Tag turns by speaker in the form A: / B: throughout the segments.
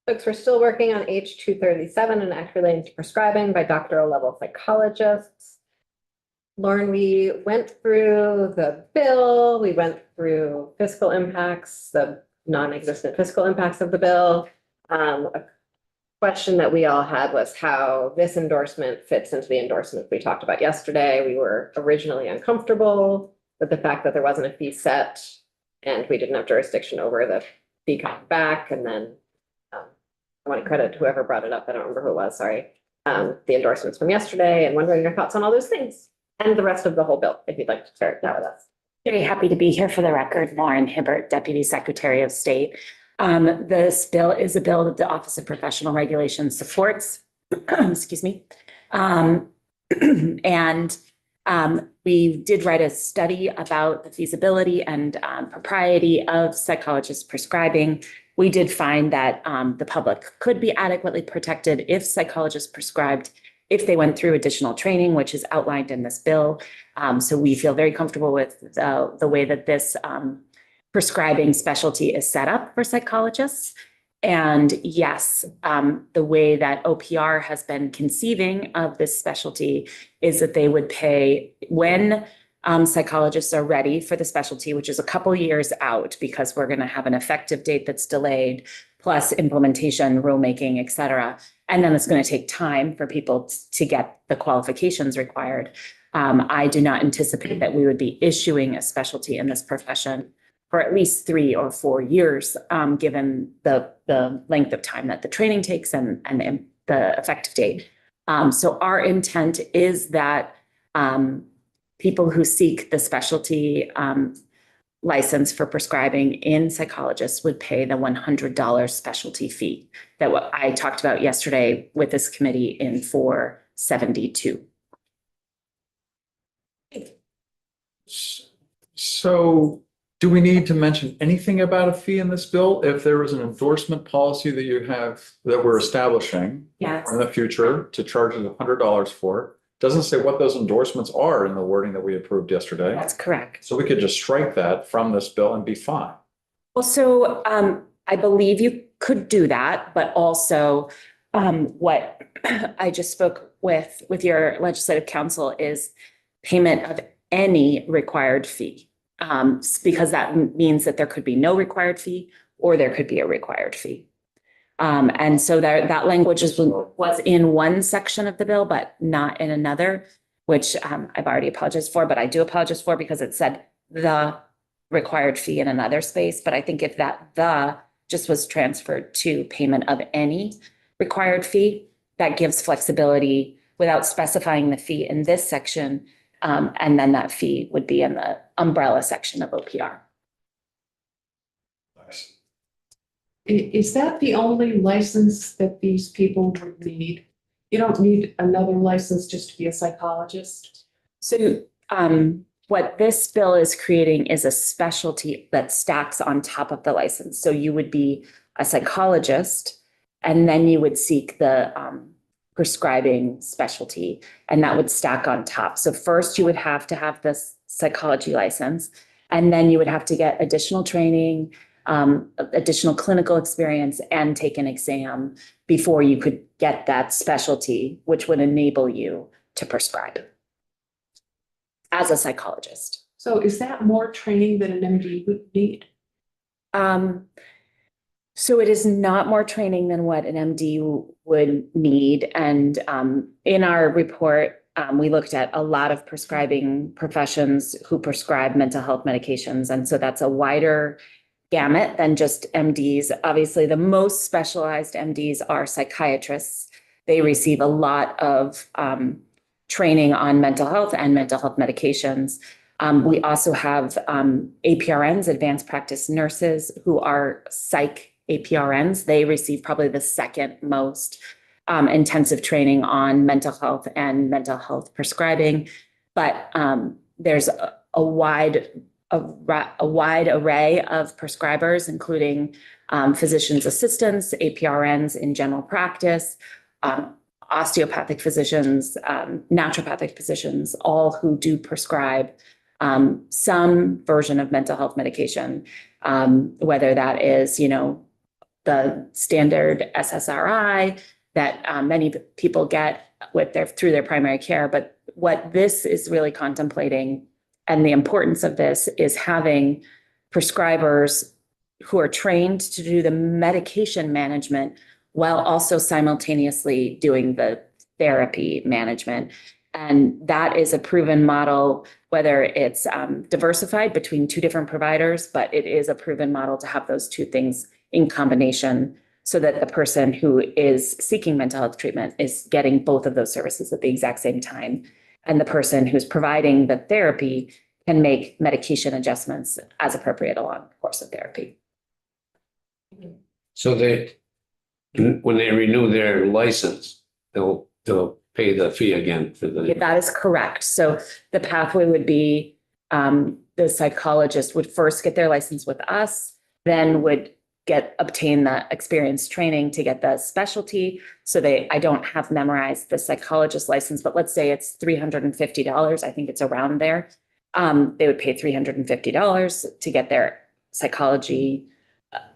A: Folks, we're still working on H237 and act relating to prescribing by doctoral level psychologists. Lauren, we went through the bill, we went through fiscal impacts, the non-existent fiscal impacts of the bill. A question that we all had was how this endorsement fits into the endorsement we talked about yesterday. We were originally uncomfortable with the fact that there wasn't a fee set and we didn't have jurisdiction over the fee coming back. And then I want to credit whoever brought it up. I don't remember who it was, sorry. The endorsements from yesterday and wondering your thoughts on all those things and the rest of the whole bill, if you'd like to share that with us.
B: Very happy to be here. For the record, Lauren Hibbert, Deputy Secretary of State. This bill is a bill that the Office of Professional Regulation supports. Excuse me. We did write a study about the feasibility and propriety of psychologists prescribing. We did find that the public could be adequately protected if psychologists prescribed, if they went through additional training, which is outlined in this bill. So we feel very comfortable with the way that this prescribing specialty is set up for psychologists. And yes, the way that OPR has been conceiving of this specialty is that they would pay when psychologists are ready for the specialty, which is a couple years out because we're going to have an effective date that's delayed, plus implementation, rulemaking, et cetera. And then it's going to take time for people to get the qualifications required. I do not anticipate that we would be issuing a specialty in this profession for at least 3 or 4 years, given the length of time that the training takes and the effective date. So our intent is that people who seek the specialty license for prescribing in psychologists would pay the $100 specialty fee that what I talked about yesterday with this committee in 472.
C: So do we need to mention anything about a fee in this bill? If there was an endorsement policy that you have that we're establishing
B: Yes.
C: in the future to charge us $100 for, doesn't say what those endorsements are in the wording that we approved yesterday.
B: That's correct.
C: So we could just strike that from this bill and be fine.
B: Well, so I believe you could do that, but also what I just spoke with your legislative counsel is payment of any required fee, because that means that there could be no required fee or there could be a required fee. And so that language was in one section of the bill, but not in another, which I've already apologized for, but I do apologize for because it said the required fee in another space. But I think if the just was transferred to payment of any required fee, that gives flexibility without specifying the fee in this section. And then that fee would be in the umbrella section of OPR.
C: Nice.
D: Is that the only license that these people would need? You don't need another license just to be a psychologist?
B: So what this bill is creating is a specialty that stacks on top of the license. So you would be a psychologist and then you would seek the prescribing specialty and that would stack on top. So first you would have to have this psychology license and then you would have to get additional training, additional clinical experience and take an exam before you could get that specialty, which would enable you to prescribe as a psychologist.
D: So is that more training than an MD would need?
B: So it is not more training than what an MD would need. And in our report, we looked at a lot of prescribing professions who prescribe mental health medications. And so that's a wider gamut than just MDs. Obviously, the most specialized MDs are psychiatrists. They receive a lot of training on mental health and mental health medications. We also have APRNs, advanced practice nurses, who are psych APRNs. They receive probably the second most intensive training on mental health and mental health prescribing. But there's a wide array of prescribers, including physician's assistants, APRNs in general practice, osteopathic physicians, naturopathic physicians, all who do prescribe some version of mental health medication, whether that is, the standard SSRI that many people get with through their primary care. But what this is really contemplating, and the importance of this, is having prescribers who are trained to do the medication management while also simultaneously doing the therapy management. And that is a proven model, whether it's diversified between two different providers, but it is a proven model to have those two things in combination so that the person who is seeking mental health treatment is getting both of those services at the exact same time. And the person who's providing the therapy can make medication adjustments as appropriate along the course of therapy.
E: So when they renew their license, they'll pay the fee again for
B: Yeah,
E: the,
B: that is correct. So the pathway would be, the psychologist would first get their license with us, then would obtain the experience training to get the specialty. So I don't have memorized the psychologist license, but let's say it's $350. I think it's around there. They would pay $350 to get their psychology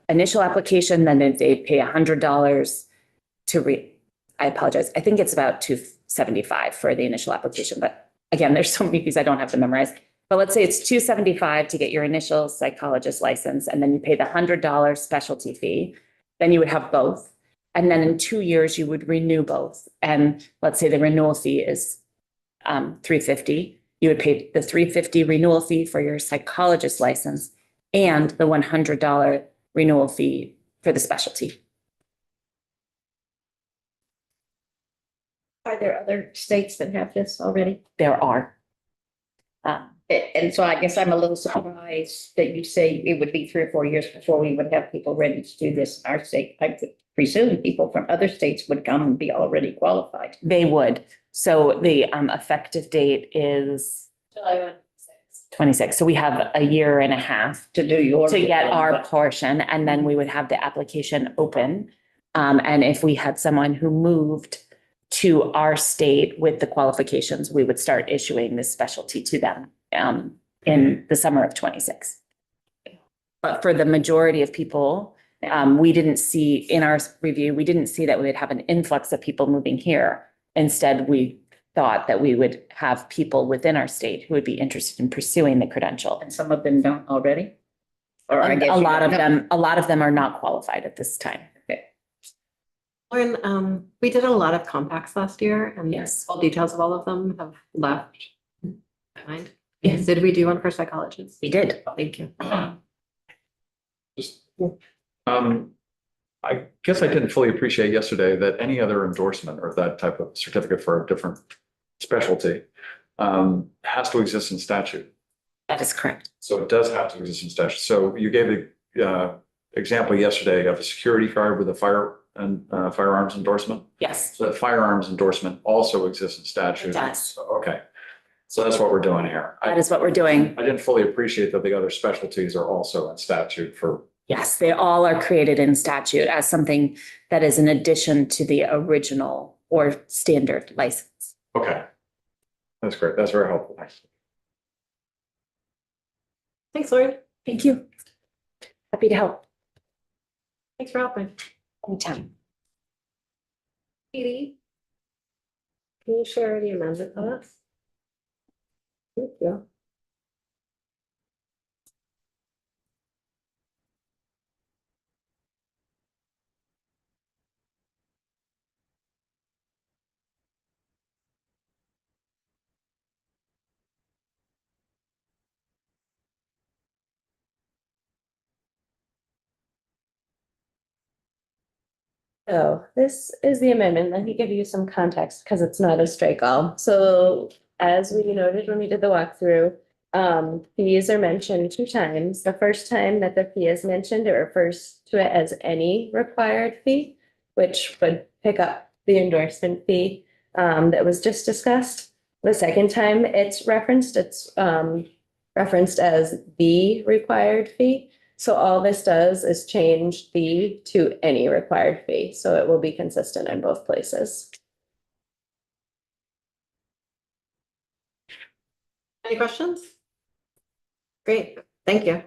B: initial application, then they pay $100 I apologize. I think it's about $275 for the initial application, but again, there's so many fees I don't have to memorize. But let's say it's $275 to get your initial psychologist license, and then you pay the $100 specialty fee. Then you would have both. And then in 2 years, you would renew both. And let's say the renewal fee is $350. You would pay the $350 renewal fee for your psychologist license and the $100 renewal fee for the specialty.
F: Are there other states that have this already?
B: There are.
F: And so I guess I'm a little surprised that you say it would be 3 or 4 years before we would have people ready to do this in our state. I could presume people from other states would come and be already qualified.
B: They would. So the effective date is
F: July
B: 26. So we have a year and a half
F: to do your.
B: to get our portion, and then we would have the application open. And if we had someone who moved to our state with the qualifications, we would start issuing this specialty to them in the summer of 26. But for the majority of people, we didn't see in our review, we didn't see that we would have an influx of people moving here. Instead, we thought that we would have people within our state who would be interested in pursuing the credential.
F: And some of them don't already? Or I guess
B: A
F: you
B: lot
F: don't
B: of
F: know.
B: a lot of them are not qualified at this time.
A: Lauren, we did a lot of compacts last year and
B: Yes.
A: all details of all of them have left behind.
B: Yes.
A: Did we do one for psychologists?
B: We did.
A: Thank you.
C: Just, I guess I didn't fully appreciate yesterday that any other endorsement or that type of certificate for a different specialty has to exist in statute.
B: That is correct.
C: So it does have to exist in statute. So you gave the example yesterday of a security card with a firearms endorsement.
B: Yes,
C: So that firearms endorsement also exists in statute.
B: It does.
C: So, okay. So that's what we're doing here.
B: that is what we're doing.
C: I didn't fully appreciate that the other specialties are also in statute for,
B: Yes, they all are created in statute as something that is in addition to the original or standard license.
C: okay. That's great. That's very helpful.
A: Thanks, Lauren.
B: Thank you. Happy to help.
A: Thanks for helping.
B: Anytime.
A: Katie? Can you share the amendment with us? Thank you. So this is the amendment. Let me give you some context because it's not a straight all. So as we noted when we did the walkthrough, fees are mentioned 2 times. The first time that the fee is mentioned, it refers to it as any required fee, which would pick up the endorsement fee that was just discussed. The second time it's referenced as the required fee. So all this does is change the to any required fee, so it will be consistent in both places. Any questions? Great, thank you.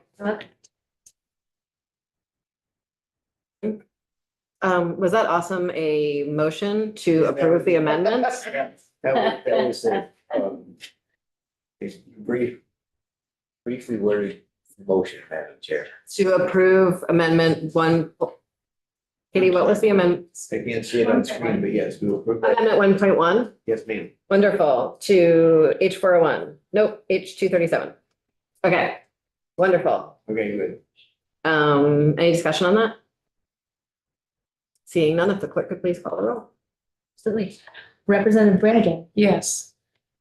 A: Was that awesome? A motion to approve the amendment?
G: That was a, a briefly worded motion, Madam Chair.
A: To approve amendment one. Katie, what was the amendment?
G: I can't see it on screen, but yes, we will approve that.
A: Amendment 1.1?
G: Yes, ma'am.
A: Wonderful. To H401. Nope, H237. Okay, wonderful.
G: Okay, good.
A: Any discussion on that? Seeing none, if the clerk could please call the roll.
H: Absolutely. Representative Brannigan,
D: Yes.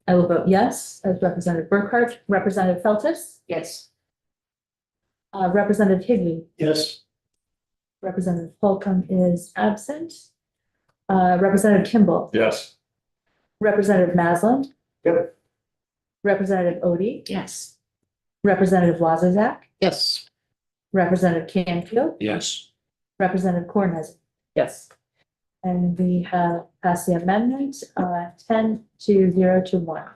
H: I will vote yes, as Representative Burkhardt, Representative Feltus,
F: Yes.
H: Representative Higby,
G: Yes.
H: Representative Holcomb is absent. Representative Kimball,
C: Yes.
H: Representative Maslin.
G: Yep.
H: Representative Odie,
F: Yes.
H: Representative Wazazak,
F: Yes.
H: Representative Canfield,
E: Yes.
H: Representative Cornhusker.
A: Yes.
H: And we have passed the amendment, 10-0-1.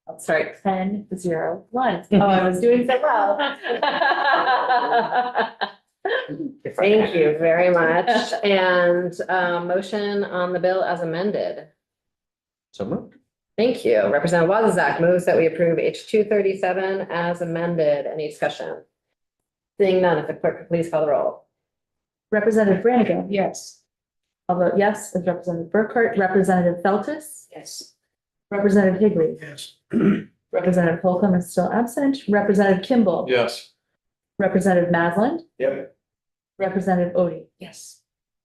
A: Oh, sorry.
H: 10-0-1. Oh, I was doing so well.
A: Thank you very much. And motion on the bill as amended.
G: So moved.
A: Thank you. Representative Wazazak moves that we approve H237 as amended. Any discussion? Seeing none, if the clerk could please call the roll.
H: Representative Brannigan,
D: Yes.
H: I'll vote yes, as Representative Burkhardt, Representative Feltus,
F: Yes.
H: Representative Higby,
G: Yes.
H: Representative Holcomb is still absent, Representative Kimball.
C: Yes.
H: Representative Maslin,
G: Yep.
H: Representative Odie,
F: Yes.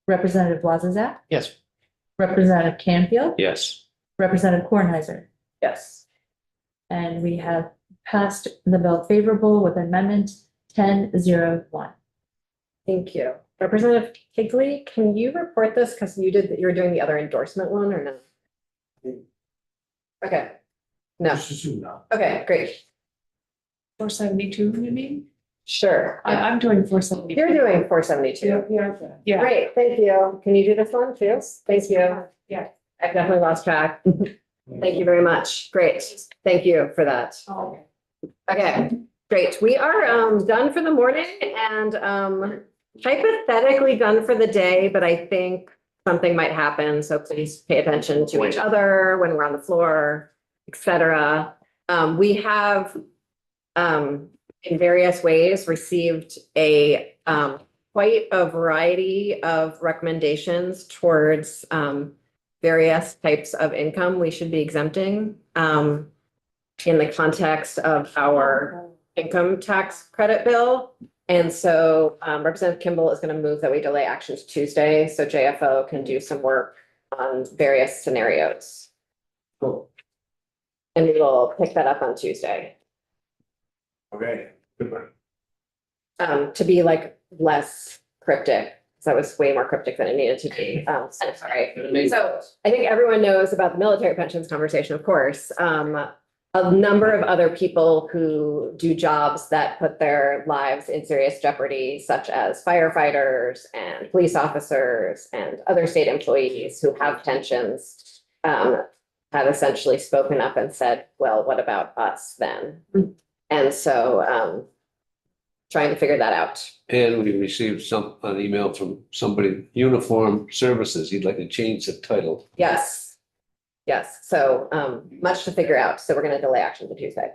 H: Representative Wazazak,
E: Yes.
H: Representative Canfield,
E: Yes.
H: Representative Kornheiser.
A: Yes.
H: And we have passed the bill favorable with amendment 10-0-1.
A: Thank you. Representative Higley, can you report this? Because you were doing the other endorsement one or no? Okay. No. Okay, great.
D: 472, you mean?
A: Sure.
D: I'm doing 472.
A: You're doing 472.
D: Yeah.
A: Great, thank you. Can you do this one too? Thank you.
D: Yeah.
A: I've definitely lost track. Thank you very much. Great. Thank you for that.
D: Oh,
A: Okay, great. We are done for the morning and hypothetically done for the day, but I think something might happen. So please pay attention to each other when we're on the floor, etc. We have in various ways received a quite a variety of recommendations towards various types of income we should be exempting in the context of our income tax credit bill. And so Representative Kimball is going to move that we delay action to Tuesday so JFO can do some work on various scenarios.
G: Cool.
A: And we will pick that up on Tuesday
G: Okay, good one.
A: to be like less cryptic. Because that was way more cryptic than it needed to be. So sorry. So I think everyone knows about the military pensions conversation, of course. A number of other people who do jobs that put their lives in serious jeopardy, such as firefighters and police officers and other state employees who have pensions, have essentially spoken up and said, well, what about us then? And so trying to figure that out.
E: And we received an email from somebody, Uniform Services. He'd like to change the title.
A: Yes. Yes. So much to figure out. So we're going to delay action to Tuesday.